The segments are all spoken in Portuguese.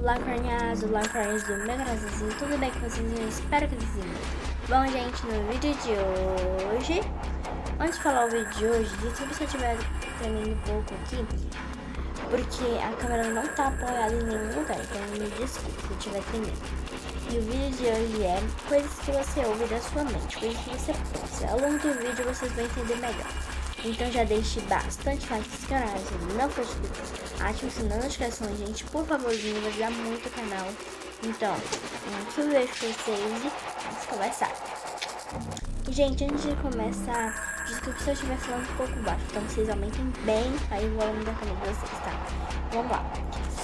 Olá, carninhas, olá, carninhas do meu coraçãozinho, tudo bem com vocês? Eu espero que sim. Bom, gente, no vídeo de hoje, antes de falar o vídeo de hoje, desculpa se eu estiver tremendo um pouco aqui, porque a câmera não tá apoiada em nenhum lugar, então me desculpe se eu estiver tremendo. E o vídeo de hoje é coisas que você ouve da sua mente, coisas que você pensa. Ao longo do vídeo vocês vão entender melhor. Então já deixe bastante like nesse canal, se não for inscrito, ative o sininho das notificações, gente, por favorzinho, vai ajudar muito o canal. Então, um beijo pra vocês e vamos começar. E, gente, antes de começar, desculpe se eu estiver falando um pouco baixo, então vocês aumentem bem aí o volume da câmera de vocês, tá? Vamos lá.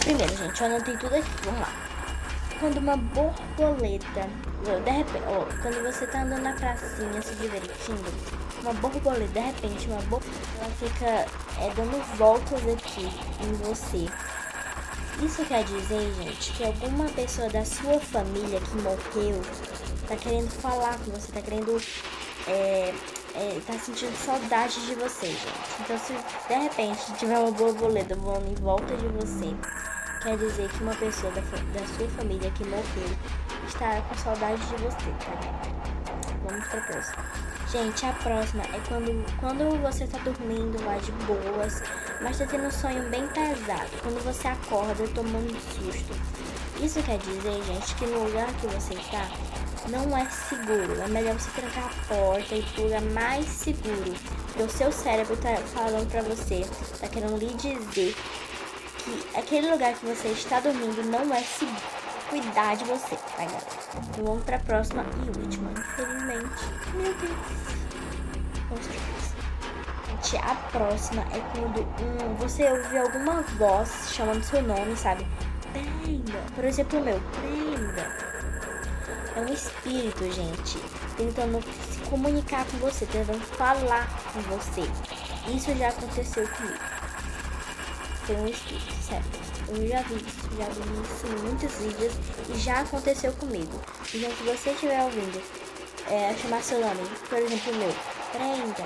Primeiro, gente, eu anotei tudo aqui, vamos lá. Quando uma borboleta, de repente, quando você tá andando na pracinha se divertindo, uma borboleta, de repente, uma borboleta, ela fica dando voltas aqui em você. Isso quer dizer, gente, que alguma pessoa da sua família que morreu tá querendo falar com você, tá querendo, tá sentindo saudade de você, gente. Então, se de repente tiver uma borboleta voando em volta de você, quer dizer que uma pessoa da sua família que morreu está com saudade de você, tá? Vamos pra próxima. Gente, a próxima é quando você tá dormindo lá de boas, mas tá tendo um sonho bem pesado. Quando você acorda tomando susto. Isso quer dizer, gente, que no lugar que você está não é seguro. É melhor você trancar a porta e pro lugar mais seguro. Porque o seu cérebro tá falando pra você, tá querendo lhe dizer que aquele lugar que você está dormindo não é seguro. Cuidar de você, tá, galera? Então vamos pra próxima e última, infelizmente. Meu Deus. Vamos pra próxima. Gente, a próxima é quando você ouve alguma voz chamando seu nome, sabe? Brenda. Por exemplo, o meu, Brenda. É um espírito, gente, tentando se comunicar com você, tentando falar com você. Isso já aconteceu comigo. Foi um espírito, sério. Eu já vi isso em muitos vídeos e já aconteceu comigo. Então, se você estiver ouvindo, chamar seu nome, por exemplo, o meu, Brenda,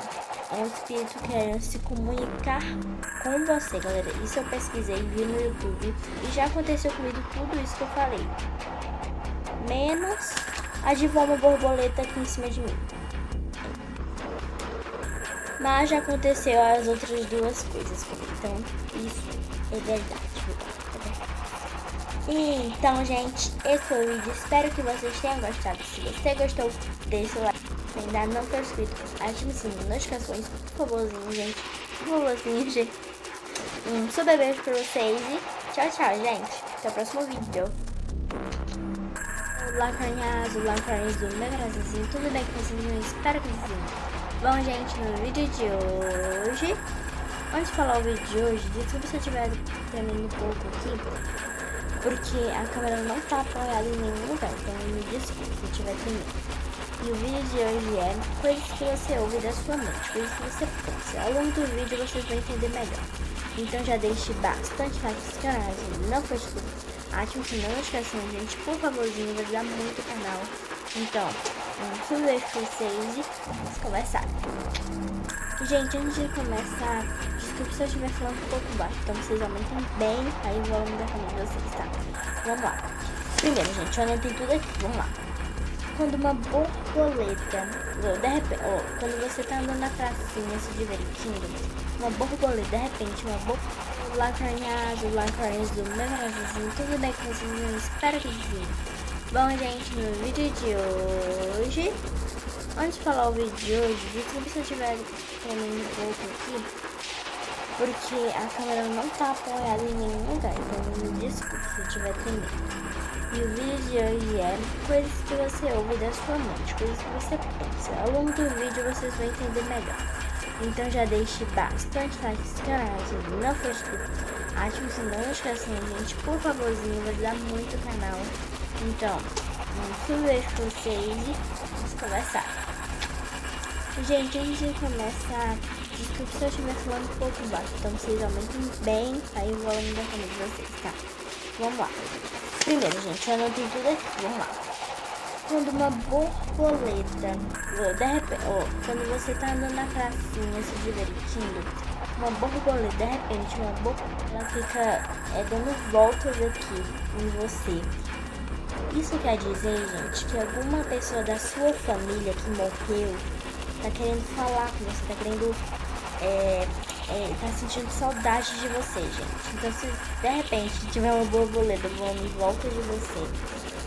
é um espírito querendo se comunicar com você, galera. Isso eu pesquisei, vi no YouTube e já aconteceu comigo tudo isso que eu falei. Menos a de voar uma borboleta aqui em cima de mim. Mas já aconteceu as outras duas coisas comigo. Então, isso é verdade. Então, gente, esse foi o vídeo. Espero que vocês tenham gostado. Se você gostou, deixa o like. Se ainda não for inscrito, ative o sininho das notificações. Por favorzinho, gente. Por favorzinho, gente. Um super beijo pra vocês e tchau, tchau, gente. Até o próximo vídeo. Olá, carninhas, olá, carninhas do meu coraçãozinho, tudo bem com vocês? Eu espero que sim. Bom, gente, no vídeo de hoje, antes de falar o vídeo de hoje, desculpa se eu estiver tremendo um pouco aqui, porque a câmera não tá apoiada em nenhum lugar, então me desculpe se eu estiver tremendo. E o vídeo de hoje é coisas que você ouve da sua mente, coisas que você pensa. Ao longo do vídeo vocês vão entender melhor. Então já deixe bastante like nesse canal, se não for inscrito, ative o sininho das notificações, gente, por favorzinho, vai ajudar muito o canal. Então, um beijo pra vocês e vamos começar. Gente, antes de começar, desculpe se eu estiver falando um pouco baixo, então vocês aumentem bem aí o volume da câmera de vocês, tá? Vamos lá. Primeiro, gente, eu anotei tudo aqui, vamos lá. Quando uma borboleta, de repente, quando você tá andando na pracinha se divertindo, uma borboleta, de repente, uma borboleta. Olá, carninhas do meu coraçãozinho, tudo bem com vocês? Eu espero que sim. Bom, gente, no vídeo de hoje, antes de falar o vídeo de hoje, desculpa se eu estiver tremendo um pouco aqui, porque a câmera não tá apoiada em nenhum lugar, então me desculpe se eu estiver tremendo. E o vídeo de hoje é coisas que você ouve da sua mente, coisas que você pensa. Ao longo do vídeo vocês vão entender melhor. Então já deixe bastante like nesse canal, se não for inscrito, ative o sininho das notificações, gente, por favorzinho, vai ajudar muito o canal. Então, um beijo pra vocês e vamos começar. Gente, antes de começar, desculpe se eu estiver falando um pouco baixo, então vocês aumentem bem aí o volume da câmera de vocês, tá? Vamos lá. Primeiro, gente, eu anotei tudo aqui, vamos lá. Quando uma borboleta, de repente, quando você tá andando na pracinha se divertindo, uma borboleta, de repente, uma borboleta, ela fica dando voltas aqui em você. Isso quer dizer, gente, que alguma pessoa da sua família que morreu tá querendo falar com você, tá querendo, tá sentindo saudade de você, gente. Então, se de repente tiver uma borboleta voando em volta de você,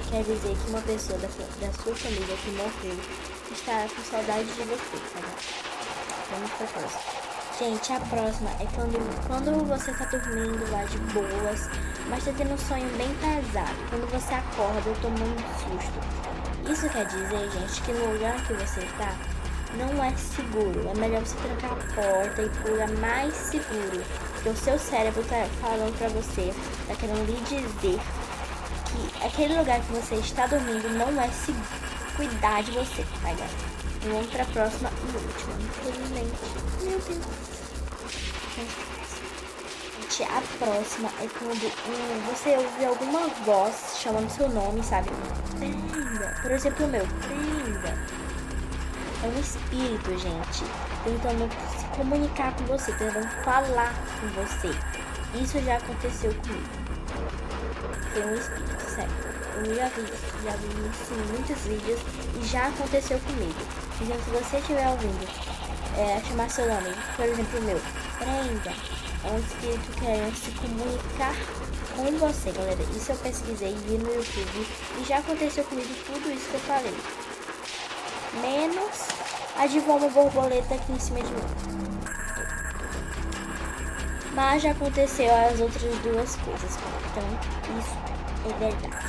quer dizer que uma pessoa da sua família que morreu está com saudade de você, tá? Vamos pra próxima. Gente, a próxima é quando você tá dormindo lá de boas, mas tá tendo um sonho bem pesado. Quando você acorda tomando um susto. Isso quer dizer, gente, que no lugar que você está não é seguro. É melhor você trancar a porta e ir pro lugar mais seguro. Porque o seu cérebro tá falando pra você, tá querendo lhe dizer que aquele lugar que você está dormindo não é seguro. Cuidar de você, tá, galera? Vamos pra próxima e última, infelizmente. Meu Deus. Gente, a próxima é quando você ouve alguma voz chamando seu nome, sabe? Brenda. Por exemplo, o meu. Brenda. É um espírito, gente, tentando se comunicar com você, tentando falar com você. Isso já aconteceu comigo. Foi um espírito, sério. Eu já vi isso em muitos vídeos e já aconteceu comigo. Então, se você estiver ouvindo, chamar seu nome, por exemplo, o meu, Brenda, é um espírito querendo se comunicar com você, galera. Isso eu pesquisei, vi no YouTube e já aconteceu comigo tudo isso que eu falei. Menos a de voar uma borboleta aqui em cima de mim. Mas já aconteceu as outras duas coisas. Então, isso é verdade.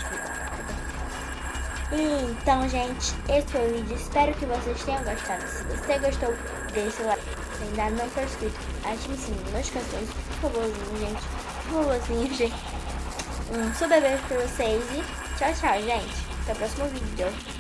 Então, gente, esse foi o vídeo. Espero que vocês tenham gostado. Se você gostou, deixa o like. Se ainda não for inscrito, ative o sininho de notificações. Por favorzinho, gente. Por favorzinho, gente. Super beijo pra vocês e tchau, tchau, gente. Até o próximo vídeo.